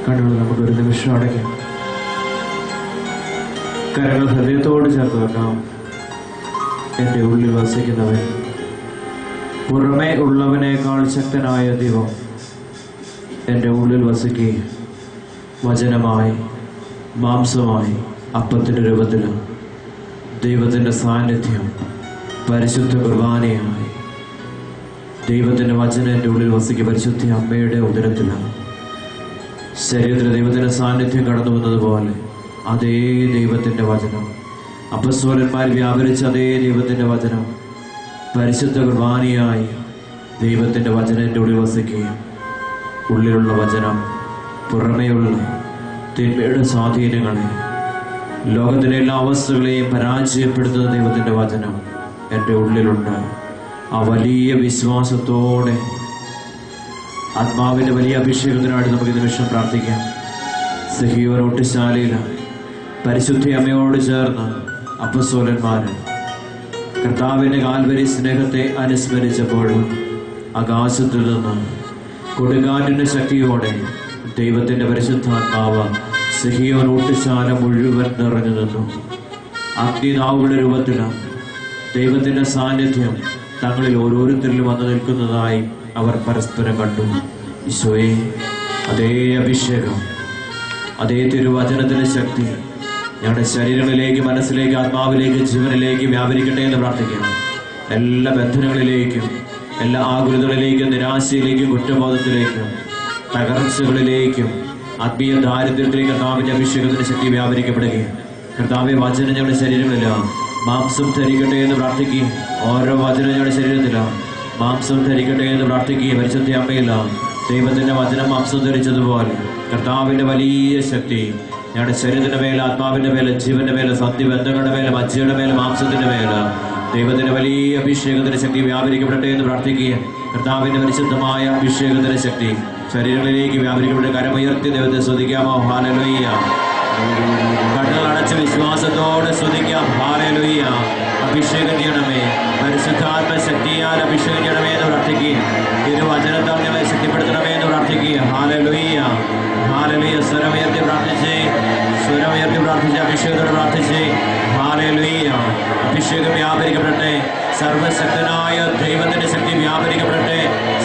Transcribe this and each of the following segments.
കണ്ണുകൾ നമുക്കൊരു നിമിഷം അടയ്ക്കാം. കരങ്ങൾ ഹൃദയത്തോട് ചേർത്ത് വെക്കാം. എൻ്റെ ഉള്ളിൽ വസിക്കുന്നവൻ, പുറമേ ഉള്ളവനേക്കാൾ ശക്തനായ ദൈവം എൻ്റെ ഉള്ളിൽ വസിക്കുകയും വചനമായി മാംസമായി അപ്പത്തിൻ്റെ രൂപത്തിൽ ദൈവത്തിൻ്റെ സാന്നിധ്യം പരിശുദ്ധ കുർബാനയായി ദൈവത്തിൻ്റെ വചനം എൻ്റെ ഉള്ളിൽ വസിക്കുക. പരിശുദ്ധ അമ്മയുടെ ഉദരത്തിലാണ് ശരീരത്തിൽ ദൈവത്തിൻ്റെ സാന്നിധ്യം കടന്നു വന്നതുപോലെ അതേ ദൈവത്തിൻ്റെ വചനം, അപ്പസ്തോലന്മാർ വ്യാപരിച്ച അതേ ദൈവത്തിൻ്റെ വചനം പരിശുദ്ധ കുർബാനയായി ദൈവത്തിൻ്റെ വചനം എൻ്റെ ഉള്ളിൽ വസിക്കുകയും ഉള്ളിലുള്ള വചനം പുറമേയുള്ള തിന്മയുടെ സ്വാധീനങ്ങളെ, ലോകത്തിലെ എല്ലാ അവസ്ഥകളെയും പരാജയപ്പെടുത്തുന്ന ദൈവത്തിൻ്റെ വചനം എൻ്റെ ഉള്ളിലുണ്ട്. ആ വലിയ വിശ്വാസത്തോടെ ആത്മാവിൻ്റെ വലിയ അഭിഷേകത്തിനായിട്ട് നമുക്ക് നിമിഷം പ്രാർത്ഥിക്കാം. സഹീവൻ ഒട്ടിശാലയിൽ പരിശുദ്ധ അമ്മയോട് ചേർന്ന് അപ്പസ്തോലന്മാർ കർത്താവിൻ്റെ കാൽവരി സ്നേഹത്തെ അനുസ്മരിച്ചപ്പോഴും ആകാശത്തിൽ നിന്ന് കൊടുങ്കാറ്റിൻ്റെ ശക്തിയോടെ ദൈവത്തിൻ്റെ പരിശുദ്ധാത്മാവ് സഹീവൻ ഒട്ടിശാല മുഴുവൻ നിറഞ്ഞു നിന്നു. അഗ്നിനാവുകളുടെ രൂപത്തിൽ ദൈവത്തിൻ്റെ സാന്നിധ്യം തങ്ങളിൽ ഓരോരുത്തരിലും വന്നു നിൽക്കുന്നതായി അവർ പരസ്പരം കണ്ടു. ഈശോയെ, അതേ അഭിഷേകം, അതേ തിരുവചനത്തിൻ്റെ ശക്തി ഞങ്ങളുടെ ശരീരങ്ങളിലേക്ക്, മനസ്സിലേക്ക്, ആത്മാവിലേക്ക്, ജീവനിലേക്ക് വ്യാപരിക്കട്ടെ എന്ന് പ്രാർത്ഥിക്കണം. എല്ലാ ബന്ധനങ്ങളിലേക്കും, എല്ലാ ആകുലതകളിലേക്കും, നിരാശയിലേക്കും, കുറ്റബോധത്തിലേക്കും, തകർച്ചകളിലേക്കും, ആത്മീയ ദാരിദ്ര്യത്തിലേക്ക് കർത്താവിൻ്റെ അഭിഷേകത്തിൻ്റെ ശക്തി വ്യാപരിക്കപ്പെടുകയും കർത്താവെ വചനം ഞങ്ങളുടെ ശരീരങ്ങളിലാണ് മാംസം ധരിക്കട്ടെ എന്ന് പ്രാർത്ഥിക്കുകയും ഓരോ വചനം ഞങ്ങളുടെ ശരീരത്തിലാണ് മാംസം ധരിക്കട്ടെ എന്ന് പ്രാർത്ഥിക്കുകയും പരിശുദ്ധ അമ്മയിലാണ് ദൈവത്തിൻ്റെ വചനം മാംസം ധരിച്ചതുപോലെ കർത്താവിൻ്റെ വലിയ ശക്തി ഞങ്ങളുടെ ശരീരത്തിൻ്റെ മേലെ, ആത്മാവിൻ്റെ മേലെ, ജീവൻ്റെ മേലെ, സത്യബന്ധങ്ങളുടെ മേലെ, മജ്ജയുടെ മേലെ, മാംസത്തിൻ്റെ മേലെ ദൈവത്തിൻ്റെ വലിയ അഭിഷേകത്തിൻ്റെ ശക്തി വ്യാപരിക്കപ്പെടട്ടെ എന്ന് പ്രാർത്ഥിക്കുകയും കർത്താവിൻ്റെ പരിശുദ്ധമായ അഭിഷേകത്തിൻ്റെ ശക്തി ശരീരങ്ങളിലേക്ക് വ്യാപരിക്കപ്പെട്ട് കരമുയർത്തി ദൈവത്തെ സ്തുതിക്കാമോ? ഹല്ലേലൂയ. കണ്ണുകൾ അടച്ച വിശ്വാസത്തോടെ സ്തുതിക്കാം. ഹല്ലേലൂയ. അഭിഷേകം ചെയ്യണമേ, പരിശുദ്ധാത്മ ശക്തിയാൽ അഭിഷേകം ചെയ്യണമേ എന്ന് പ്രാർത്ഥിക്കുകയും തിരുവചനത്താൽ ഞങ്ങളെ ശക്തിപ്പെടുത്തണമേ എന്ന് പ്രാർത്ഥിക്കുകയും ഹല്ലേലൂയ. ഹല്ലേലൂയ. സ്വരമുയർത്തി പ്രാർത്ഥിച്ചേ, സ്വരമുയർത്തി പ്രാർത്ഥിച്ച് അഭിഷേകത്തോടെ പ്രാർത്ഥിച്ചേ. ഹല്ലേലൂയ. അഭിഷേകം വ്യാപരിക്കപ്പെടട്ടെ, സർവശക്തനായ ദൈവത്തിൻ്റെ ശക്തി വ്യാപരിക്കപ്പെടട്ടെ.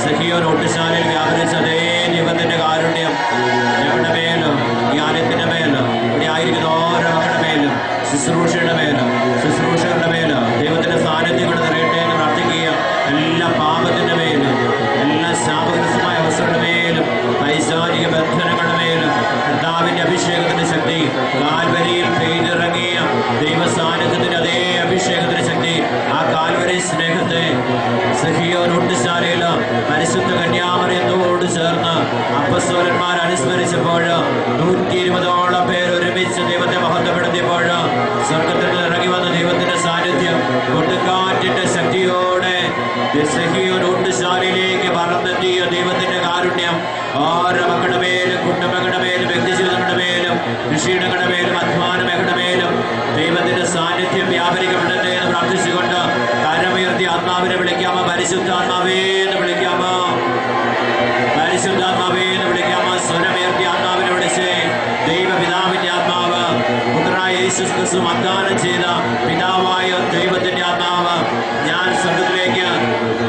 സഖിയോൻ ഒട്ടിശാലയിൽ വ്യാപരിച്ച അതേ ദൈവത്തിൻ്റെ കാരുണ്യം ഞങ്ങളുടെ മേലും, ഈ ആലയത്തിൻ്റെ മേലും, ഇവിടെ ആയിരിക്കുന്ന ഓരോ മക്കളുടെ മേലും, ശുശ്രൂഷയുടെ മേലും, ശുശ്രൂഷകളുടെ മേലും ദൈവത്തിൻ്റെ സാന്നിധ്യം കൊണ്ട് നിറയട്ടെ എന്ന് പ്രാർത്ഥിക്കുക. എല്ലാ പാപത്തിൻ്റെ മേലും, എല്ലാ ശാപഗ്രസ്തമായ അവസ്ഥകളുടെ മേലും, പൈശാചിക ബന്ധനങ്ങളുടെ മേലും കർത്താവിൻ്റെ അഭിഷേകത്തിൻ്റെ ശക്തി, കാൽവരിയിൽ പെയ്തിറങ്ങിയ ദൈവ സാന്നിധ്യത്തിൻ്റെ അതേ അഭിഷേകത്തിൻ്റെ ശക്തി, ആ കാൽവരി സ്നേഹത്തെ സഖിയോൻ ഒട്ടിശാലയിൽ പരിശുദ്ധ കന്യാമറിയത്തോട് ചേർന്ന് അപ്പസ്തോലന്മാർ അനുസ്മരിച്ചപ്പോൾ 120ഓളം പേർ ഒരുമിച്ച് ദൈവത്തെ മഹത്വപ്പെടുത്തിയപ്പോൾ സ്വർഗത്തിൽ നിന്ന് ഇറങ്ങി വന്ന ദൈവത്തിന്റെ സാന്നിധ്യം കൊടുങ്കാറ്റിന്റെ ശക്തിയോടെ സഖിയോൻ ഒട്ടിശാലയിലേക്ക് പറന്നെത്തിയ ദൈവത്തിന്റെ കാരുണ്യം ഓരോ മക്കളുടെ മേലും, കുടുംബങ്ങളുടെ മേലും, വ്യക്തിജീവിതങ്ങളുടെ മേലും, കൃഷിയിടങ്ങളുടെ മേലും, അധ്വാന മേഖലയുടെ മേലും ദൈവത്തിന്റെ സാന്നിധ്യം വ്യാപരിക്കപ്പെടട്ടെ എന്ന് പ്രാർത്ഥിച്ചുകൊണ്ട് കരമുയർത്തി ആത്മാവിനെ വിളിക്കാമോ? പരിശുദ്ധാത്മാവേ എന്ന് വിളിക്കാമോ? പരിശുദ്ധാത്മാവേ എന്ന് വിളിക്കാമോ? സ്വരമുയർത്തി ആത്മാവിനെ വിളിച്ച് ദൈവപിതാവിന്റെ ആത്മാവ്, പുത്രനായ യേശു ക്രിസ്തു വാഗ്ദാനം ചെയ്ത പിതാവായ ദൈവത്തിന്റെ ആത്മാവ് ഞാൻ സ്വർഗ്ഗത്തിലേക്ക്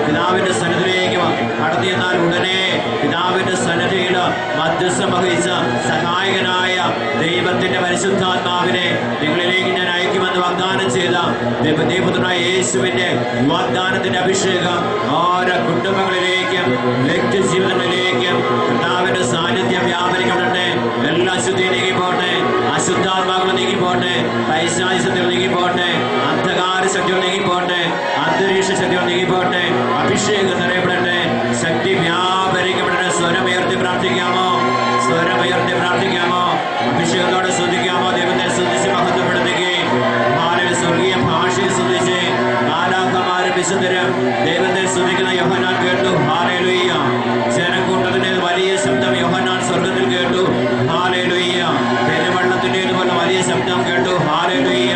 പിതാവിന്റെ സന്നിധിയിലേക്ക് കടത്തിയെന്നാൽ ഉടനെ പിതാവിന്റെ സന്നിധിയിൽ മധ്യസ്ഥം വഹിച്ച സഹായകനായ ദൈവത്തിന്റെ പരിശുദ്ധാത്മാവിനെ നിങ്ങളിലേക്ക് ഞാൻ അയക്കുമെന്ന് വാഗ്ദാനം ചെയ്ത ദൈവപുത്രനായ യേശുവിന്റെ വാഗ്ദാനത്തിന്റെ അഭിഷേകം ഓരോ കുടുംബങ്ങളിലേക്കും വ്യക്തിജീവിതങ്ങളിലേക്കും കർത്താവിന്റെ സാന്നിധ്യം വ്യാപരിക്കപ്പെടട്ടെ. എല്ലാ അശുദ്ധിയും നീങ്ങിപ്പോട്ടെ, അശുദ്ധാത്മാക്കൾ നീങ്ങിപ്പോട്ടെ, പൈശാചികശക്തികൾ നീങ്ങിപ്പോട്ടെ, അന്ധകാര ശക്തികൾ നീങ്ങിപ്പോട്ടെ, അന്തരീക്ഷ ശക്തികൾ നീങ്ങിപ്പോട്ടെ, അഭിഷേകം നിറയപ്പെടട്ടെ, ശക്തി വ്യാപരിക്കപ്പെടട്ടെ. സ്വരമുയർത്തി പ്രാർത്ഥിക്കാമോ? സ്വരമുയർത്തി പ്രാർത്ഥിക്കാമോ? അഭിഷേകത്തോടെ സ്തുതിക്കാമോ? ദൈവത്തെ സ്തുതിച്ച് മഹത്വപ്പെടുത്തുകയും സ്വർഗീയ ഭാഷയെ സ്തുതിച്ച് മാലാഖമാരും വിശുദ്ധരും ദൈവത്തെ സ്തുതിക്കുന്ന യോഹന്നാൻ കേട്ടു. ഹല്ലേലൂയ. ജനക്കൂട്ടത്തിന്റെ വലിയ ശബ്ദം യോഹന്നാൻ സ്വർഗത്തിൽ കേട്ടു. ഹല്ലേലൂയ. പെരുവെള്ളത്തിൻ്റെതുപോലെ വലിയ ശബ്ദം കേട്ടു. ഹല്ലേലൂയ.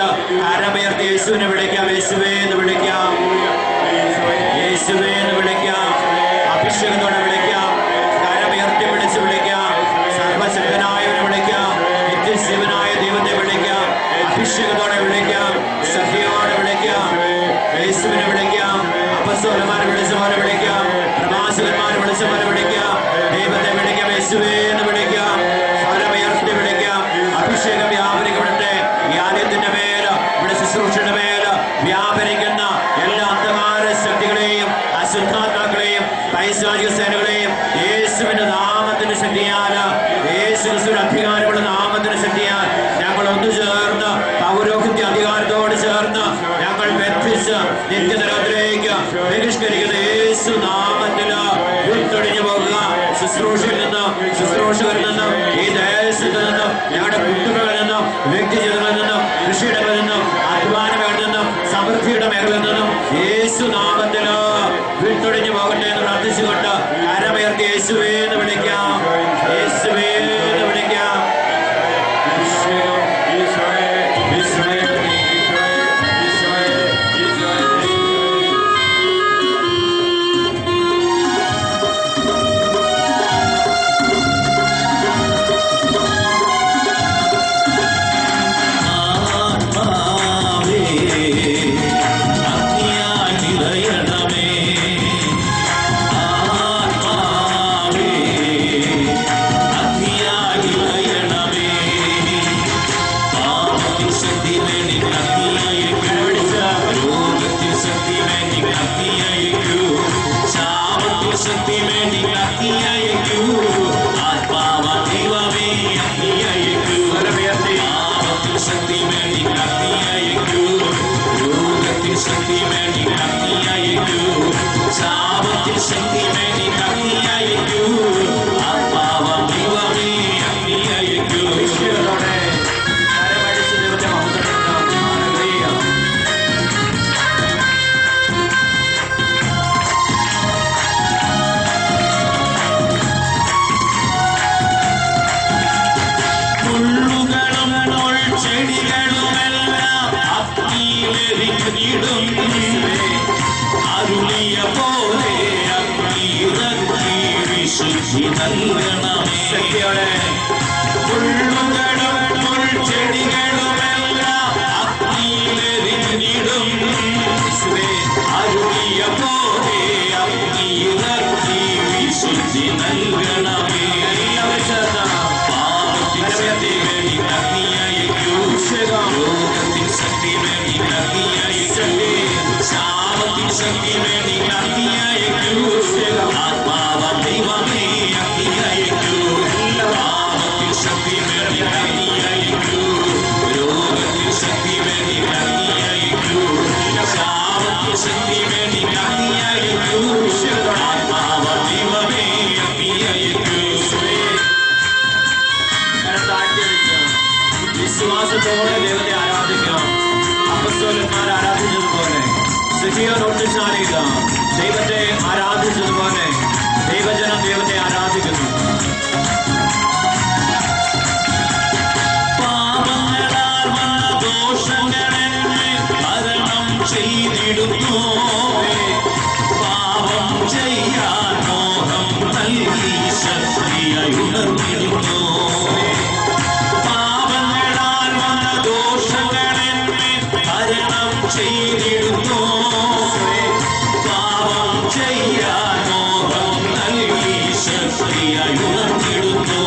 പ്രാർത്ഥിച്ചുകൊണ്ട് കരമുയർത്തി യേശുവിനെ വിളിക്കാം. യേശുവേ എന്ന് വിളിക്കാം. യേശുവേ എന്ന് വിളിക്കാം. അഭിഷേകത്തോടെ വിളിക്കാം. കരമുയർത്തി വിളിച്ച് വിളിക്കാം. സർവശക്തനായവനെ വിളിക്കാം. നിത്യശിവനായ ദൈവത്തെ വിളിക്കാം. അഭിഷേകത്തോടെ വിളിക്കാം. ശക്തിയോടെ വിളിക്കാം. യേശുവിനെ വിളിക്കാം. അപ്പസ്തോലന്മാരെ വിളിച്ച പോലെ വിളിക്കാം. പ്രവാചകന്മാരെ വിളിച്ച പോലെ വിളിക്കാം. ദൈവത്തെ വിളിക്കാം. യേശുവേ എന്ന് വിളിക്കാം. സ്വരമുയർത്തി വിളിക്കാം. അഭിഷേകം വ്യാപരിക്കപ്പെടട്ടെ. ഈ ആലയത്തിന്റെ മേല്, ഇവിടെ ശുശ്രൂഷയുടെ മേല് വ്യാപരിക്കുന്ന എല്ലാ അന്ധകാര ശക്തികളെയും അശുദ്ധാത്മാക്കളെയും പൈശാചിക സേനകളെയും യേശുവിന്റെ നാമത്തിന്റെ ശക്തിയാൽ, യേശു ക്രിസ്തുവിന്റെ അധികാരമുള്ള നാമത്തിന്റെ ശക്തിയാൽ ഞങ്ങൾ ഒന്നു ചേർന്ന് പൗരോഹിത്യ അധികാരത്തോട് ചേർന്ന് ഞങ്ങൾ ബന്ധിച്ച് നിത്യനരകത്തിലേക്ക് ബഹിഷ്കരിക്കുന്ന യേശു നാമത്തില് വിട്ടൊഴിഞ്ഞു പോകുക. ശുശ്രൂഷയിൽ നിന്നും ശുശ്രൂഷകരിൽ നിന്നും ഈ ദേശത്ത് നിന്നും ഞങ്ങളുടെ കുട്ടികളിൽ നിന്നും വ്യക്തിജീവിതങ്ങളിൽ നിന്നും കൃഷിയിടങ്ങളിൽ നിന്നും അധ്വാന മേഖലയിൽ നിന്നും സമൃദ്ധിയുടെ മേഖലയിൽ നിന്നും യേശു നാമത്തില് വിട്ടൊഴിഞ്ഞു പോകട്ടെ എന്ന് പ്രാർത്ഥിച്ചുകൊണ്ട് കരമുയർത്തി യേശുവേ എന്ന് വിളിക്കാം. യേശുവേ എന്ന് വിളിക്കാം. വിശ്വാസത്തോടെ ദൈവത്തെ ആരാധിക്കാം. അപ്പസ്തോലന്മാർ ആരാധിച്ചതുപോലെ ശാലയില്ല ദൈവത്തെ ആരാധിച്ചതുപോലെ ദൈവജനം ദൈവത്തെ ആരാധിക്കുന്നു. പാപങ്ങളാൽ വന്ന ദോഷങ്ങളെ ഭരണം ചെയ്തിടുന്നു. പാപം ചെയ്യാൻ മോഹം നൽകി ശക്തിയായി ഉണർന്നിടുന്നു. പാപങ്ങളാൽ വന്ന ദോഷങ്ങളെ ഭരണം ചെയ്തിടുന്നു. പാപം ചെയ്യാൻ മോഹം നൽകി ശക്തിയായി ഉണർന്നിടുന്നു.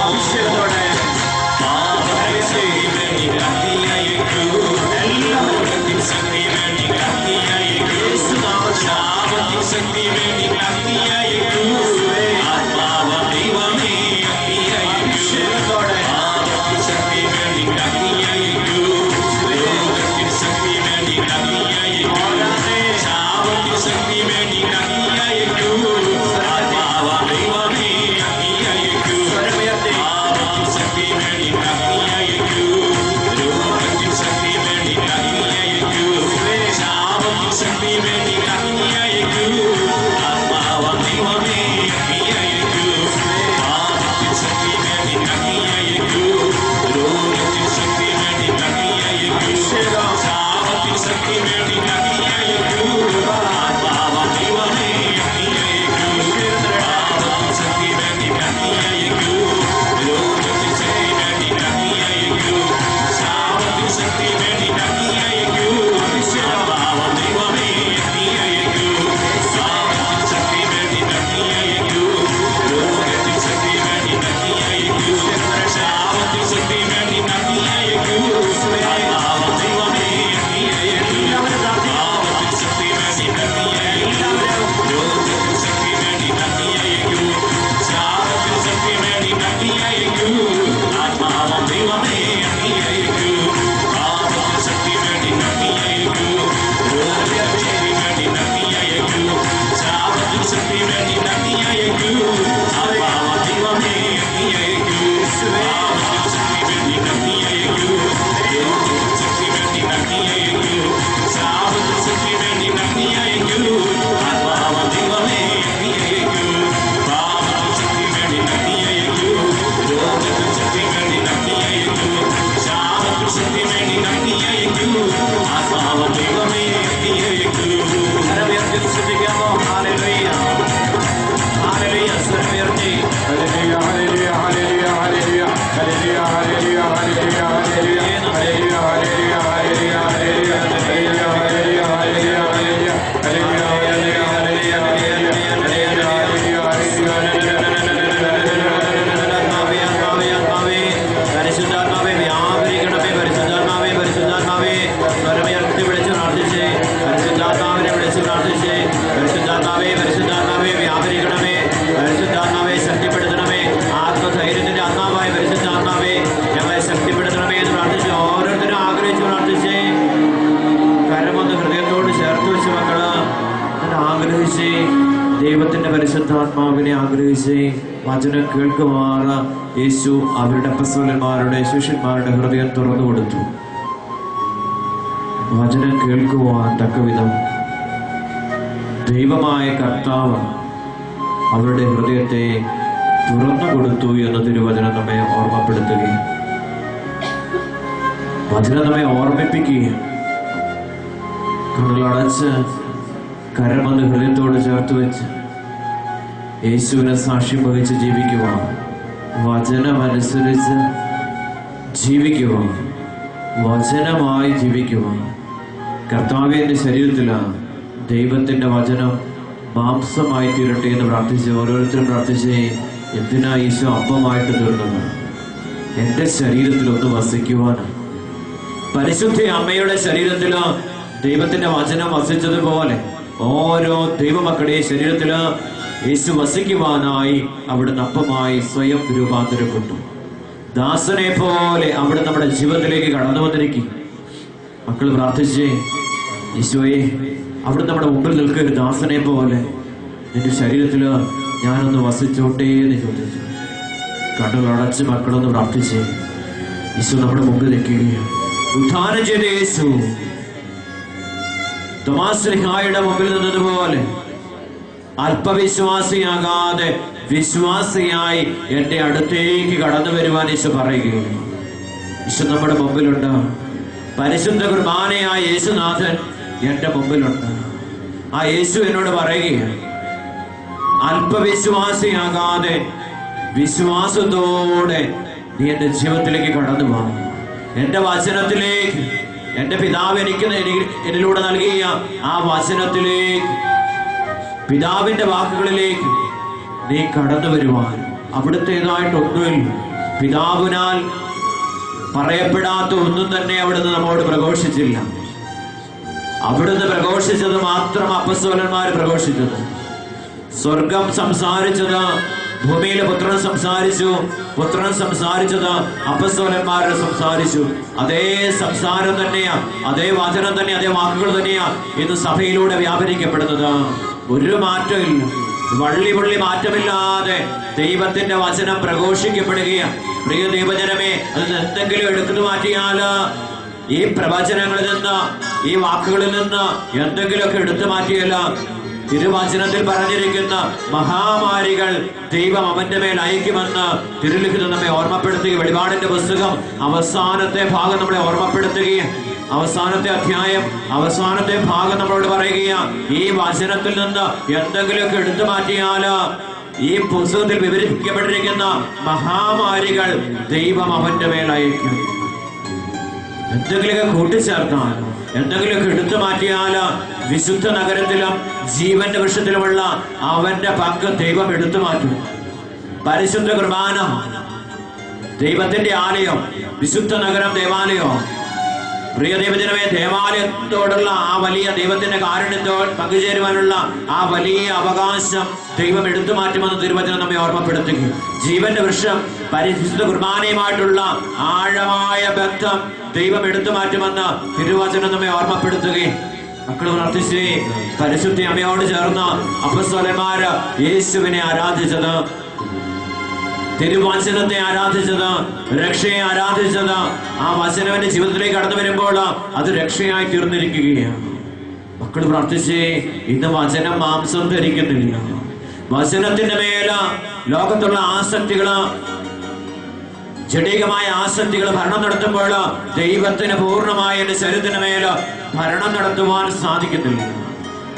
ചേർത്ത് വെച്ച മക്കള് ആഗ്രഹിച്ച് ദൈവത്തിന്റെ പരിശുദ്ധാത്മാവിനെ ആഗ്രഹിച്ച് വചനം കേൾക്കുമാറ് യേശു അവരുടെ അപ്പോസ്തലന്മാരുടെ ശിഷ്യന്മാരുടെ ഹൃദയം തുറന്നു കൊടുത്തു. വചനം കേൾക്കുവാൻ തക്കവിധം ദൈവമായ കർത്താവ് അവരുടെ ഹൃദയത്തെ തുറന്നു കൊടുത്തു എന്ന് തിരുവചനം നമ്മെ ഓർമ്മപ്പെടുത്തുകയും വചനം നമ്മെ ഓർമ്മിപ്പിക്കുകയും കണ്ണുകളടച്ച് കരമന്ന് ഹൃദയത്തോട് ചേർത്ത് വെച്ച് യേശുവിനെ സാക്ഷ്യം വഹിച്ച് ജീവിക്കുവാൻ, വചനമനുസരിച്ച് ജീവിക്കുവാൻ, വചനമായി ജീവിക്കുവാൻ. കർത്താവിന്റെ ശരീരത്തിലാണ് ദൈവത്തിന്റെ വചനം മാംസമായി തീരട്ടെ എന്ന് പ്രാർത്ഥിച്ച് ഓരോരുത്തരും പ്രാർത്ഥിച്ച്, എന്തിനാ ഈശോ അപ്പമായിട്ട് തീർന്നത്? എൻ്റെ ശരീരത്തിൽ ഒന്ന് വസിക്കുവാനാണ്. പരിശുദ്ധ അമ്മയുടെ ശരീരത്തിൽ ദൈവത്തിന്റെ വചനം വസിച്ചതുപോലെ ഓരോ ദൈവമക്കളുടെ ശരീരത്തില് യേശു വസിക്കുവാനായി അവിടുന്ന് അപ്പമായി സ്വയം രൂപാന്തരപ്പെട്ടു. ദാസനെ പോലെ അവിടെ നമ്മുടെ ജീവിതത്തിലേക്ക് കടന്നു വന്നിരിക്കും. മക്കൾ പ്രാർത്ഥിച്ചേ, ഈശോയെ അവിടെ നമ്മുടെ മുമ്പിൽ നിൽക്കുക, ഒരു ദാസനെ പോലെ നിന്റെ ശരീരത്തില് ഞാനൊന്ന് വസിച്ചോട്ടേ എന്ന് ചോദിച്ചു. കണ്ണുകൾ അടച്ച് മക്കളൊന്ന് പ്രാർത്ഥിച്ചേ. ഈശോ നമ്മുടെ മുമ്പിൽ നിൽക്കുകയാണ്. ഉദ്ധാനം ചെയ്ത യേശു തോമാശ്ലീഹായുടെ മുമ്പിൽ നിന്നതുപോലെ അല്പവിശ്വാസിയാകാതെ വിശ്വാസിയായി എന്റെ അടുത്തേക്ക് കടന്നു വരുവാൻ ഈശോ പറയുകയാണ്. ഈശോ നമ്മുടെ മുമ്പിലുണ്ട്. പരിശുദ്ധ കുർബാനയായ യേശുനാഥൻ എന്റെ മുമ്പിലുണ്ട്. ആ യേശു എന്നോട് പറയുകയാണ്, അല്പവിശ്വാസിയാകാതെ വിശ്വാസത്തോടെ നീ എന്റെ ജീവിതത്തിലേക്ക് കടന്നു പോ. എന്റെ വചനത്തിലേക്ക്, എന്റെ പിതാവ് എന്നിലൂടെ നൽകിയ ആ വചനത്തിലേക്ക്, പിതാവിന്റെ വാക്കുകളിലേക്ക് നീ കടന്നു വരുവാൻ. അവിടുത്തേതായിട്ടൊന്നുമില്ല. പിതാവിനാൽ പറയപ്പെടാത്ത ഒന്നും തന്നെ അവിടുന്ന് നമ്മോട് പ്രഘോഷിച്ചില്ല. അവിടുന്ന് പ്രഘോഷിച്ചത് മാത്രം അപ്പോസ്തലന്മാർ പ്രഘോഷിച്ചത്. സ്വർഗം സംസാരിച്ചത് ഭൂമിയിലെ പുത്രൻ സംസാരിച്ചു, പുത്രൻ സംസാരിച്ചത് അപ്പോസ്തലന്മാർ സംസാരിച്ചു. അതേ സംസാരം തന്നെയാ, അതേ വചനം തന്നെ, അതേ വാക്കുകൾ തന്നെയാ ഇന്ന് സഭയിലൂടെ വ്യാപരിക്കപ്പെടുന്നത്. ഒരു മാറ്റമില്ല, വള്ളി മാറ്റമില്ലാതെ ദൈവത്തിന്റെ വചനം പ്രഘോഷിക്കപ്പെടുകയാണ്. പ്രിയ ദൈവജനമേ, അത് എന്തെങ്കിലും എടുത്തു മാറ്റിയാൽ, ഈ പ്രവചനങ്ങളിൽ നിന്ന്, ഈ വാക്കുകളിൽ നിന്ന് എന്തെങ്കിലുമൊക്കെ എടുത്തു മാറ്റിയല്ല, തിരുവചനത്തിൽ പറഞ്ഞിരിക്കുന്ന മഹാമാരികൾ ദൈവം അവന്റെ മേൽ അയക്കുമെന്ന് തിരുലിഖിതം നമ്മെ ഓർമ്മപ്പെടുത്തുകയും, വെളിപാടിന്റെ പുസ്തകം അവസാനത്തെ ഭാഗം നമ്മളെ ഓർമ്മപ്പെടുത്തുകയും, അവസാനത്തെ അധ്യായം അവസാനത്തെ ഭാഗം നമ്മളോട് പറയുകയാണ്, ഈ വചനത്തിൽ നിന്ന് എന്തെങ്കിലുമൊക്കെ എടുത്തു മാറ്റിയാൽ ഈ പുസ്തകത്തിൽ വിവരിക്കപ്പെട്ടിരിക്കുന്ന മഹാമാരികൾ ദൈവം അവന്റെ മേൽ അയക്കും. എന്തെങ്കിലുമൊക്കെ കൂട്ടിച്ചേർത്താൽ, എന്തെങ്കിലുമൊക്കെ എടുത്തു മാറ്റിയാൽ വിശുദ്ധ നഗരത്തിലും ജീവന്റെ വൃക്ഷത്തിലുമുള്ള അവന്റെ പങ്ക് ദൈവം എടുത്തു മാറ്റും. പരിശുദ്ധ കുർബാന ദൈവത്തിന്റെ ആലയം, വിശുദ്ധ നഗരം ദേവാലയം. പ്രിയ ദൈവജനമേ, ദേവാലയത്തോടുള്ള ആ വലിയ ദൈവത്തിന്റെ കാരുണ്യത്തോട് പങ്കുചേരുവാനുള്ള ആ വലിയ അവകാശം ദൈവം എടുത്തു മാറ്റുമെന്ന് തിരുവചനം നമ്മെ ഓർമ്മപ്പെടുത്തുകയും, ജീവന്റെ വൃക്ഷം പരിശുദ്ധ കുർബാനയുമായിട്ടുള്ള ആഴമായ ബന്ധം ദൈവം എടുത്തു മാറ്റുമെന്ന് തിരുവചനം നമ്മെ ഓർമ്മപ്പെടുത്തുകയും, മക്കൾ പ്രാർത്ഥിച്ച് പരിശുദ്ധ അമ്മയോട് ചേർന്ന് അപ്പോസ്തലന്മാര് യേശുവിനെ ആരാധിച്ചത്, തിരുവചനത്തെ ആരാധിച്ചത്, രക്ഷയെ ആരാധിച്ചത്, ആ വചനവന്റെ ജീവിതത്തിലേക്ക് കടന്നു വരുമ്പോൾ അത് രക്ഷയായി തീർന്നിരിക്കുകയാണ്. മക്കൾ പ്രാർത്ഥിച്ച് ഇന്ന് വചനം മാംസം ധരിക്കുന്നില്ല. വചനത്തിന്റെ മേല ലോകത്തുള്ള ആസക്തികള്, ജഡികമായ ആസക്തികൾ ഭരണം നടത്തുമ്പോൾ ദൈവത്തിന് പൂർണ്ണമായ എന്റെ ശരീരത്തിന് മേല് ഭരണം നടത്തുവാൻ സാധിക്കുന്നില്ല.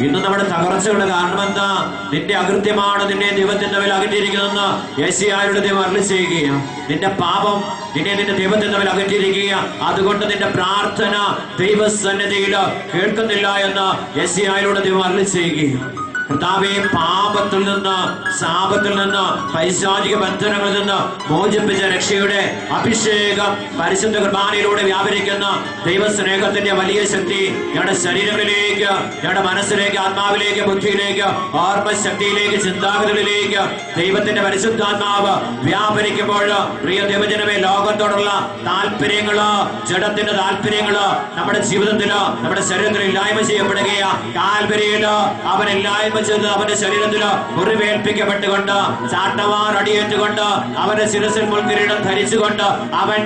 ഇന്ന് നമ്മുടെ തകർച്ചയുടെ കാരണം എന്താ? നിന്റെ അകൃത്യമാണ് നിന്നെ ദൈവത്തിന്റെ മേൽ അകറ്റിയിരിക്കുന്നതെന്ന് യെശയ്യായുടെ ദൈവം അരുളി ചെയ്യുകയാണ്. നിന്റെ പാപം നിന്നെ ദൈവത്തിന്റെ മേൽ അകറ്റിയിരിക്കുക. അതുകൊണ്ട് നിന്റെ പ്രാർത്ഥന ദൈവസന്നിധിയിൽ കേൾക്കുന്നില്ല എന്ന് യെശയ്യായുടെ ദൈവം അരുളി ചെയ്യുകയാണ്. കർത്താവേ, പാപത്തിൽ നിന്ന്, ശാപത്തിൽ നിന്ന്, പൈശാചിക ബന്ധനങ്ങളിൽ നിന്ന് മോചിപ്പിച്ച രക്ഷയുടെ അഭിഷേകം പരിശുദ്ധ കുർബാനയിലൂടെ വ്യാപരിക്കുന്ന ദൈവസ്നേഹത്തിന്റെ വലിയ ശക്തി ഞങ്ങളുടെ ശരീരങ്ങളിലേക്ക്, ഞങ്ങളുടെ മനസ്സിലേക്ക്, ആത്മാവിലേക്ക്, ബുദ്ധിയിലേക്ക്, ഓർമ്മശക്തിയിലേക്ക്, ചിന്താഗതികളിലേക്ക് ദൈവത്തിന്റെ പരിശുദ്ധാത്മാവ് വ്യാപരിക്കുമ്പോൾ പ്രിയ ദൈവജനമേ, ലോകത്തോടുള്ള താല്പര്യങ്ങള്, ജഡത്തിന്റെ താല്പര്യങ്ങള് നമ്മുടെ ജീവിതത്തില്, നമ്മുടെ ശരീരത്തിൽ ഇല്ലായ്മ ചെയ്യപ്പെടുകയാ. കാൽവരിയില് അവൻ ഇല്ലായ്മ ചെയ്ത് അവന്റെ ശരീരത്തില് മുറിവേൽപ്പിക്കപ്പെട്ടുകൊണ്ട്, ചാട്ടവാർ അടിയേറ്റുകൊണ്ട്, അവന്റെ ശിരസിൽ മുൾക്കിരീടം ധരിച്ചുകൊണ്ട് അവൻ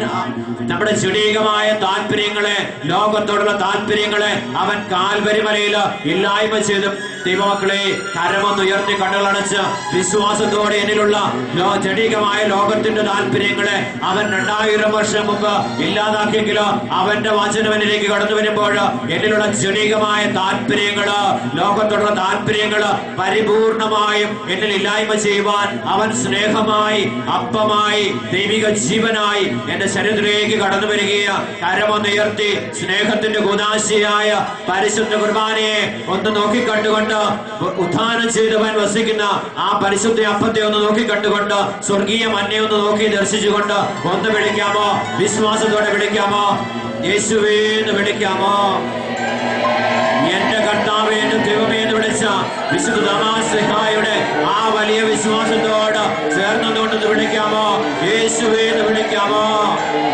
നമ്മുടെ ജഡീകമായ താല്പര്യങ്ങളെ, ലോകത്തോടുള്ള താല്പര്യങ്ങളെ അവൻ കാൽവരി മലയില് ഇല്ലായ്മ ചെയ്തു. ദൈവമക്കളെ, കരമൊന്നുയർത്തി കണ്ണുകളടച്ച് വിശ്വാസത്തോടെ എന്നിലുള്ള ജഡീകമായ ലോകത്തിന്റെ താല്പര്യങ്ങളെ അവൻ 2000 വർഷം മുമ്പ് ഇല്ലാതാക്കിയെങ്കിലോ അവന്റെ വചനവനിലേക്ക് കടന്നു വരുമ്പോൾ എന്നിലുള്ള ജഡീകമായ താല്പര്യങ്ങള്, ലോകത്തോടുള്ള താല്പര്യങ്ങള് പരിപൂർണമായും എന്നിൽ ഇല്ലായ്മ ചെയ്യുവാൻ അവൻ സ്നേഹമായി, അപ്പമായി, ദൈവിക ജീവനായി എന്റെ ശരീരത്തിലേക്ക് കടന്നു വരികയാണ്. കരമൊന്നുയർത്തി സ്നേഹത്തിന്റെ കൂദാശയായ പരിശുദ്ധ കുർബാനയെ ഒന്ന് നോക്കിക്കണ്ടുകൊണ്ട്, ഉത്ഥാനം ചെയ്തവൻ വസിക്കുന്ന ആ പരിശുദ്ധ അപ്പത്തെ ഒന്ന് നോക്കിക്കണ്ടുകൊണ്ട്, സ്വർഗീയ മന്നെ ഒന്ന് നോക്കി ദർശിച്ചുകൊണ്ട് ഒന്ന് വിളിക്കാമോ? വിശ്വാസത്തോടെ വിളിക്കാമോ? യേശുവേ എന്ന് വിളിക്കാമോ? എന്റെ കർത്താവേ, എന്റെ ദൈവമേ എന്ന് വിളിച്ച വിശുദ്ധ ദമാശ്ലീഹായുടെ ആ വലിയ വിശ്വാസത്തോട് ചേർന്നുകൊണ്ടെന്ന് വിളിക്കാമോ? യേശുവേ എന്ന് വിളിക്കാമോ?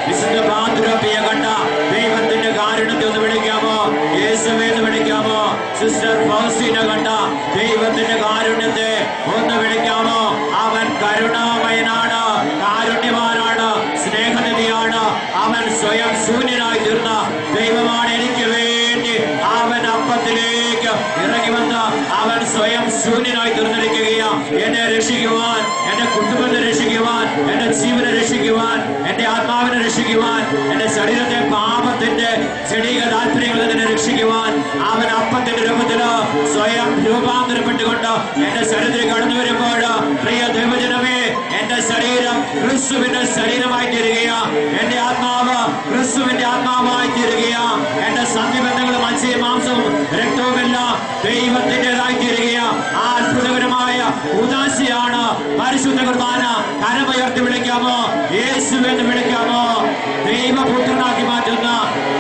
വിശുദ്ധ പാതുരപ്പിയ കണ്ട ദൈവത്തിന്റെ കാരുണ്യത്തെ ഒന്ന് വിളിക്കാമോ? യേശുവേ എന്ന് വിളിക്കാമോ? സിസ്റ്റർ ഫൗസ്റ്റീന കണ്ട ദൈവത്തിന്റെ കാരുണ്യത്തെ ഒന്ന് വിളിക്കാമോ? അവൻ കരുണാമയനാണ്, കാരുണ്യവാനാണ്, സ്നേഹനിധിയാണ്. അവൻ സ്വയം ശൂന്യനായി തീർന്ന ദൈവമാണ്. എനിക്ക് വേണ്ടി അവൻ അപ്പത്തിലേക്ക് ഇറങ്ങി വന്ന് അവൻ സ്വയം ശൂന്യനായി തീർന്നിരിക്കുകയാണ്. എന്നെ രക്ഷിക്കുവാൻ, എന്റെ കുടുംബത്തെ രക്ഷിക്കുവാൻ, എന്റെ ജീവനെ രക്ഷിക്കുവാൻ, എന്റെ ആത്മാവിനെ രക്ഷിക്കുവാൻ, എന്റെ ശരീരത്തെ പാപത്തിന്റെ ജഡീക താല്പര്യങ്ങളിൽ നിന്ന് രക്ഷിക്കുവാൻ അവൻ അപ്പത്തിന്റെ രൂപത്തില് സ്വയം രൂപാന്തരപ്പെട്ടുകൊണ്ട് എന്റെ ശരീരത്തിൽ കടന്നു വരുമ്പോൾ പ്രിയ ദൈവജനമേ, എന്റെ ശരീരം ക്രിസ്തുവിന്റെ ശരീരമായി തീരുകയാ. എന്റെ ആത്മാവ് ക്രിസ്തുവിന്റെ ആത്മാവായി തീരുകയാ. എന്റെ സന്ധിബന്ധങ്ങളും മത്സ്യവും മാംസവും രക്തവുമെല്ലാം ദൈവത്തിൻ്റെതായി തീരുകയാ. ആ അത്ഭുതകരമായ ഉദാശയാണ് പരിശുദ്ധ കുർബാന. കരമുയർത്തി വിളിക്കാമോ? യേശുവെന്ന് വിളിക്കാമോ? ദൈവപുത്രനാക്കി മാറ്റുന്ന,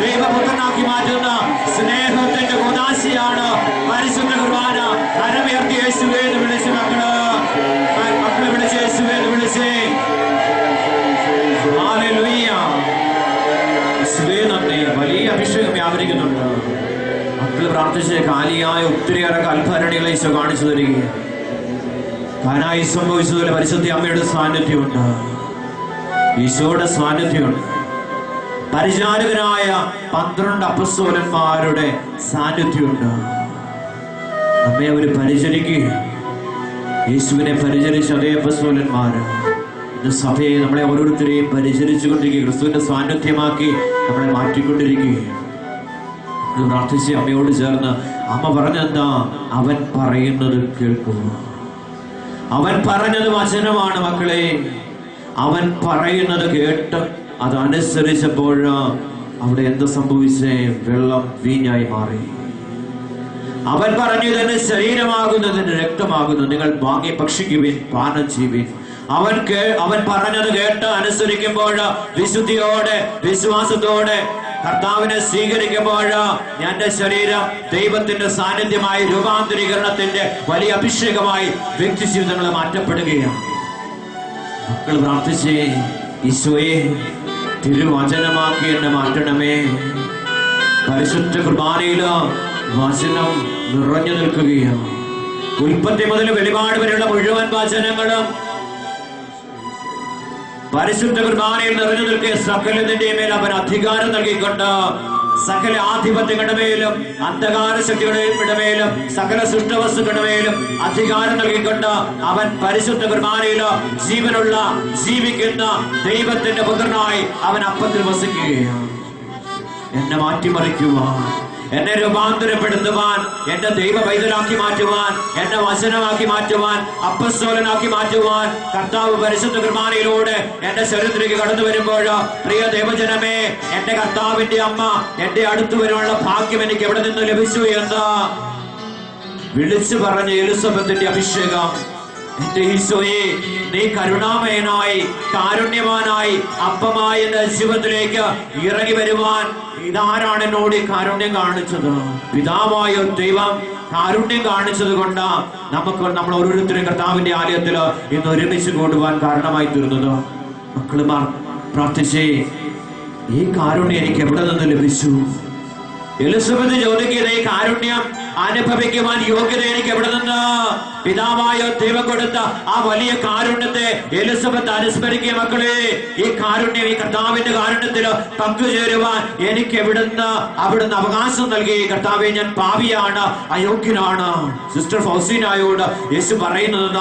ദൈവപുത്രനാക്കി മാറ്റുന്ന സ്നേഹത്തിന്റെ ഉദാശയാണ് പരിശുദ്ധ കുർബാന. കരമുയർത്തി യേശുവേ എന്ന് വിളിച്ച് മക്കള് വിളിച്ച് യേശുവേ എന്ന് വിളിച്ചേ. ഹല്ലേലൂയ. യേശുവേ നന്ദി. വലിയ അഭിഷേകം വ്യാപരിക്കുന്നുണ്ട്. മക്കള് പ്രാർത്ഥിച്ച് കാലിയായ ഒത്തിരിയേറെ കൽഭരണികളെ ഈശോ കാണിച്ചു തരികയാണ്. കാനായി സംഭവിച്ചതുപോലെ പരിശുദ്ധ അമ്മയുടെ സാന്നിധ്യമുണ്ട്, ഈശോയുടെ സാന്നിധ്യമുണ്ട്, പരിചാരകരായ 12 അപ്പസ്തോലന്മാരുടെ സാന്നിധ്യമുണ്ട്. നമ്മെ അവര് പരിചരിക്കുക, യേശുവിനെ പരിചരിച്ച അതേ അപ്പസ്തോലന്മാര് ഇന്ന് സഭയെ, നമ്മളെ ഓരോരുത്തരെയും പരിചരിച്ചുകൊണ്ടിരിക്കുക, ക്രിസ്തുവിന്റെ സാന്നിധ്യമാക്കി നമ്മളെ മാറ്റിക്കൊണ്ടിരിക്കുകയാണ്. പ്രാർത്ഥിച്ച് അമ്മയോട് ചേർന്ന് അമ്മ പറഞ്ഞെന്താ? അവൻ പറയുന്നത് കേൾക്കുക. അവൻ പറഞ്ഞത് വചനമാണ് മക്കളെ. അവൻ പറയുന്നത് കേട്ട് അതനുസരിച്ചപ്പോൾ അവിടെ എന്ത് സംഭവിച്ചേ? വെള്ളം വീഞ്ഞായി മാറി. അവൻ പറഞ്ഞു, ഇതിന്റെ ശരീരമാകുന്നു, ഇതിന്റെ രക്തമാകുന്നു, നിങ്ങൾ വാങ്ങി ഭക്ഷിക്കുവിൻ, പാനം ചെയ്യുവിൻ. അവൻ പറഞ്ഞത് കേട്ട് അനുസരിക്കുമ്പോൾ, വിശുദ്ധിയോടെ, വിശ്വാസത്തോടെ കർത്താവിനെ സ്വീകരിക്കുമ്പോൾ എന്റെ ശരീരം ദൈവത്തിന്റെ സാന്നിധ്യമായി, രൂപാന്തരീകരണത്തിന്റെ വലിയ അഭിഷേകമായി വ്യക്തി ജീവിതങ്ങൾ മാറ്റപ്പെടുകയാണ്. മക്കൾ പ്രാർത്ഥിച്ചേ, ഈശോയെ തിരുവചനമാക്കി എന്നെ മാറ്റണമേ. പരിശുദ്ധ കുർബാനയില് വചനം നിറഞ്ഞു നിൽക്കുകയാണ്. ഉൽപ്പത്തി മുതൽ വെളിപാട് വരെയുള്ള മുഴുവൻ വചനങ്ങളും പരിശുദ്ധ കുർബാനയിൽ നിറഞ്ഞു നിൽക്കിയ സകലതിന്റെ മേൽ അവൻ അധികാരം നൽകിക്കൊണ്ട് സകല ആധിപത്യങ്ങളുടെ മേലും അന്ധകാര ശക്തികളുടെ മേലും സകല സൃഷ്ടവസ്തുക്കളുടെ മേലും അധികാരം നൽകിക്കൊണ്ട് അവൻ പരിശുദ്ധ കുർബാനയില് ജീവനുള്ള, ജീവിക്കുന്ന ദൈവത്തിന്റെ പുത്രനായി അവൻ അപ്പത്തിൽ വസിക്കുകയാണ്. എന്നെ മാറ്റിമറിക്കുവാൻ, എന്നെ രൂപാന്തരപ്പെടുത്തുവാൻ, എന്റെ ദൈവ പൈതലാക്കി മാറ്റുവാൻ, എന്നെ വചനമാക്കി മാറ്റുവാൻ, അപ്പസ്തോലനാക്കി മാറ്റുവാൻ കർത്താവ് പരിശുദ്ധ കുർബാനയിലൂടെ എന്റെ ശരീരത്തിലേക്ക് കടന്നു വരുമ്പോൾ പ്രിയ ദൈവജനമേ, എന്റെ കർത്താവിന്റെ അമ്മ എന്റെ അടുത്ത് വരാനുള്ള ഭാഗ്യം എനിക്ക് എവിടെ നിന്ന് ലഭിച്ചു എന്ന് വിളിച്ചു പറഞ്ഞ എലിസബത്തിന്റെ അഭിഷേകം, എന്റെ ഈശോയെ, നീ കരുണാമയനായി കാരുണ്യവാനായി അപ്പമായ എന്റെ ജീവിതത്തിലേക്ക് ഇറങ്ങി വരുവാൻ ഇതാരാണ് എന്നോട് കാരുണ്യം കാണിച്ചത്? പിതാവായ ദൈവം കാരുണ്യം കാണിച്ചത് കൊണ്ട് നമ്മൾ ഓരോരുത്തരും കർത്താവിന്റെ ആലയത്തിൽ ഇന്ന് ഒരുമിച്ച് കൊണ്ടുപോകാൻ കാരണമായി തീർന്നത്. മക്കളുമാർ പ്രാർത്ഥിച്ചേ, ഈ കാരുണ്യം എനിക്ക് എവിടെ നിന്ന് ലഭിച്ചു? എലിസബത്ത് ചോദിക്കുന്നത്, ഈ കാരുണ്യം അനുഭവിക്കുവാൻ യോഗ്യത എനിക്ക് എവിടെ നിന്ന്? പിതാവായ ദൈവം കൊടുത്ത ആ വലിയ കാരുണ്യത്തെ എലിസബത്ത് അനുസ്മരിക്കുക. മക്കളെ, ഈ കാരുണ്യം, ഈ കർത്താവിന്റെ കാരുണ്യത്തിൽ പങ്കുചേരുവാൻ എനിക്ക് അവിടുന്ന് അവകാശം നൽകി. കർത്താവെ, ഞാൻ പാപിയാണ്, അയോഗ്യനാണ്. സിസ്റ്റർ ഫൗസീനായോട് യേശു പറയുന്നത്,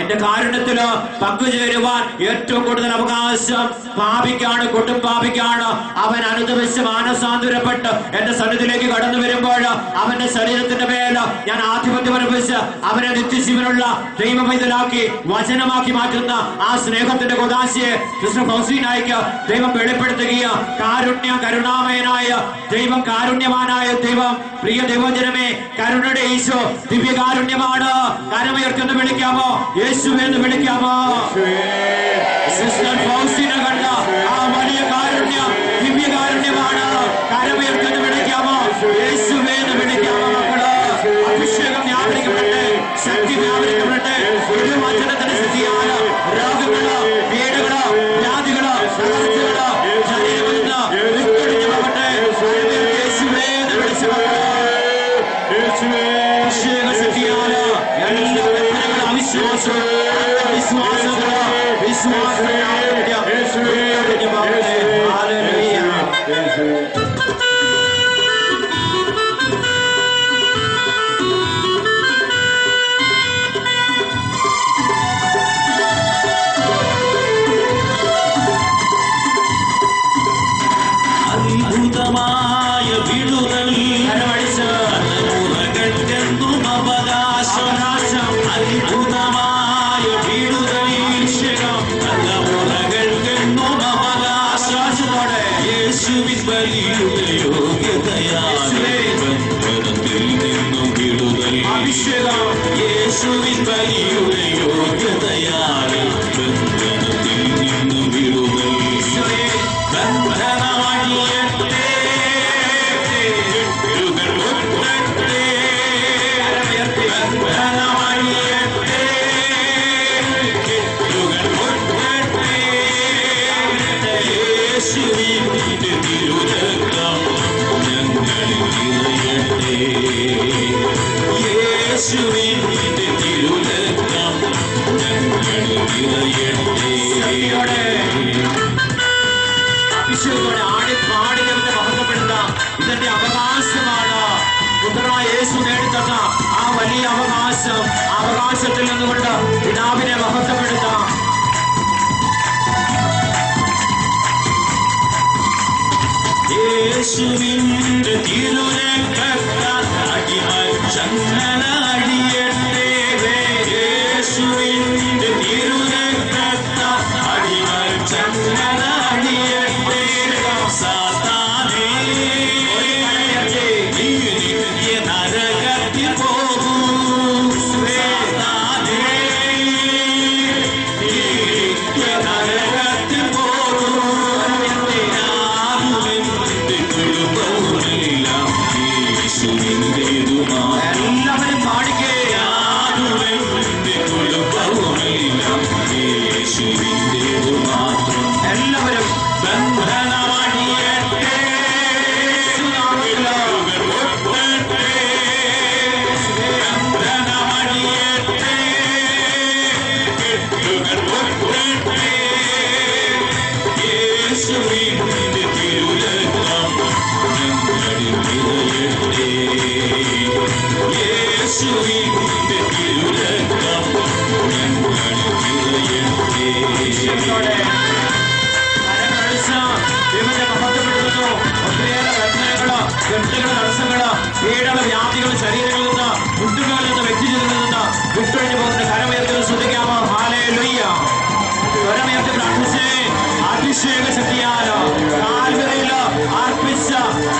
എന്റെ കാരുണ്യത്തില് പങ്കുചേരുവാൻ ഏറ്റവും കൂടുതൽ അവകാശം പാപിക്കാണ്, കൊടും പാപിക്കാണ്. അവൻ അനുദപിച്ച് മാനസാന്തരപ്പെട്ട് എന്റെ സന്നിധിയിലേക്ക് കടന്നു വരുമ്പോൾ അവന്റെ ശരീരത്തിന്റെ മേൽ ഞാൻ ആധിപത്യം അനുഭവിച്ച് അവനെ നിത്യജീവനുള്ള ദൈവമൈതലാക്കി വചനമാക്കി മാറ്റുന്ന ആ സ്നേഹത്തിന്റെ കൊദാശയെ സിസ്റ്റർ ഫൗസീനായിക്ക് ദൈവം വെളിപ്പെടുത്തുകയും, കാരുണ്യം കരുണാമയനായ ദൈവം, കാരുണ്യവാനായ ദൈവം, പ്രിയ ദൈവജനമേ, കരുണയുടെ ഈശോ ദിവ്യകാരുണ്യമാണ്. കരമുയർത്തുന്ന വിളിക്കാമോ? യേശുവെന്ന് വിളിക്കാമോ? സിസ്റ്റർ ഫൗസീന കണ്ട ആ വലിയ കാരുണ്യം ദിവ്യകാരുണ്യമാണ്. കരമുയർത്തുന്ന വിളിക്കാമോ? യേശുവെന്ന് വിളിക്കാമോ? മക്കള്, അഭിഷേകം വ്യാപരിക്കപ്പെടട്ടെ, ശക്തി വ്യാപരിക്കപ്പെടട്ടെ. വചനത്തിന്റെ സ്ഥിതിയാണ് രോഗങ്ങള്, പീഡകള്, വ്യാധികള്, തകർച്ചകള് ശരീരത്തിൽ നിന്ന് വിട്ടൊഴിഞ്ഞു പോകട്ടെ. യേശുവെന്ന് വിളിച്ചു അഭിഷേക ശക്തിയാണ് എല്ലാ ബന്ധനങ്ങളും അവിശ്വാസവും വിശ്വാസങ്ങള് അത്ഭുതമായ വിടുതൽ തലമുറകൾക്കെന്നും അവകാശം. അത്ഭുതമായ വിടുതൽ തലമുറകൾക്കെന്നും അവകാശത്തോടെ യേശുവിൻ വലിയുടെ യോഗ്യതയാലെ ബന്ധനത്തിൽ നിന്നും വിടുതൽ. യേശുവിൻ വലിയുടെ യോഗ്യതയാലെ ബന്ധനത്തിൽ നിന്നും വിടുതൽ. യേശുവിന്റെ തിരുരക്തം ഞങ്ങളിൽ നിറയട്ടെ. യേശുവിന്റെ തിരുരക്തം ഞങ്ങളിൽ നിറയട്ടെ. ഈശോയോടെ ആടിപ്പാടി ദൈവത്തെ മഹത്വപ്പെടുത്താം. ഇതെന്റെ അവകാശമാണ്. പുത്രനായ യേശു നേടിത്തന്ന ആ വലിയ അവകാശത്തിൽ നിന്നുകൊണ്ട് പിതാവിനെ മഹത്വപ്പെടുത്താം. യേശുവിന്റെ തിരുരക്തത്താൽ അടിമച്ചങ്ങല അഴിയട്ടെ. യേശുവിന്റെ തിരുരക്തത്താൽ അടിമച്ചങ്ങല അഴിയട്ടെ. സാത്താനേ, നീ നിത്യ നരകത്തിൽ പോകൂ. സാത്താനേ, നീ നിത്യ നരകത്തിൽ പോകൂ. എല്ലാവരും പാടിക്കേ. യേശുവിന്റേതു മാത്രം. എല്ലാവരും ബന്ധനമടിയട്ടെ. ബന്ധനമടിയട്ടെ. കെട്ടുകൾ പൊട്ടട്ടെ. യേശുവിന്റെ തിരുരക്തം ഞങ്ങളിൽ നിറയട്ടെ. യേശുവിന്റെ തിരുരക്തം ഞങ്ങളിൽ നിറയട്ടെ. ദൈവത്തെ മഹത്വപ്പെടുത്തുന്നു. ഒത്തിരിയേറെ ബന്ധനങ്ങള്, കെട്ടുകള്, തടസ്സങ്ങള്, പീഡകള്, വ്യാധികള് ശരീരങ്ങളിൽ നിന്ന്, മുട്ടുകളിൽ നിന്ന്, വ്യക്തിജീവിതത്തിൽ നിന്ന് വിട്ടൊഴിഞ്ഞു പോകുന്ന കരമുയർത്തി ശ്രദ്ധിക്കാമോ? ഹല്ലേലൂയ. കരമുയർത്തി പ്രാർത്ഥിച്ചേ. അഭിഷേക ശക്തിയാല്, കാൽവരിയില് അർപ്പിച്ച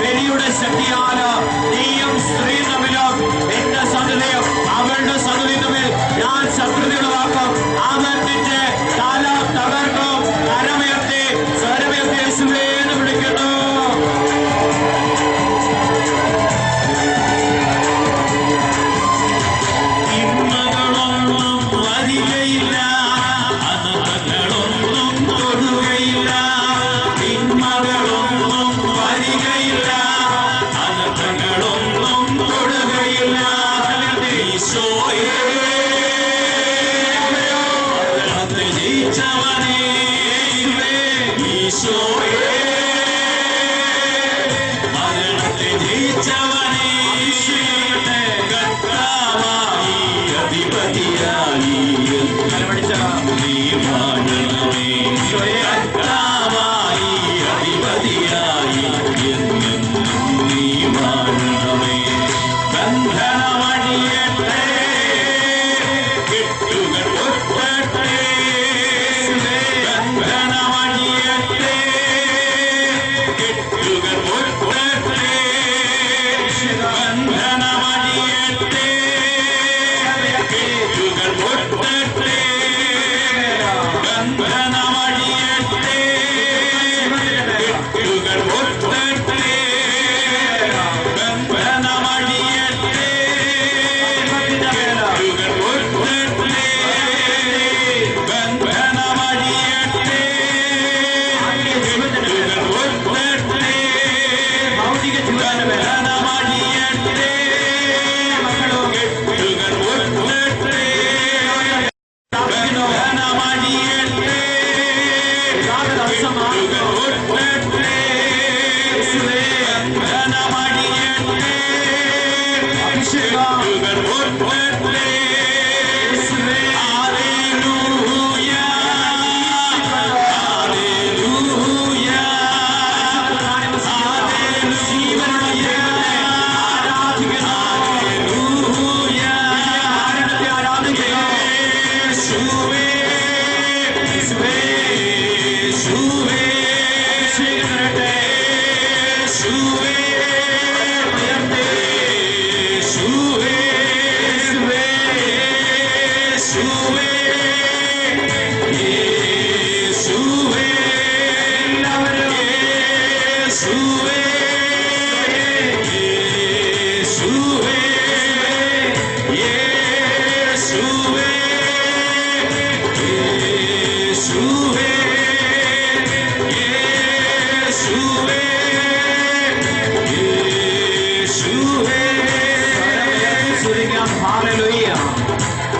ബലിയുടെ ശക്തിയാല് നീയും സ്ത്രീ തമ്മിലും എന്റെ സന്തതിയും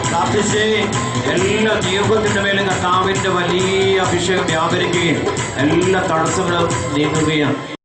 പ്രാർത്ഥിച്ച് എല്ലാ നിയോഗത്തിന്റെ മേലും കർത്താവിന്റെ വലിയ അഭിഷേകം വ്യാപരിക്കുകയും എല്ലാ തടസ്സങ്ങളും നീങ്ങുകയാണ്.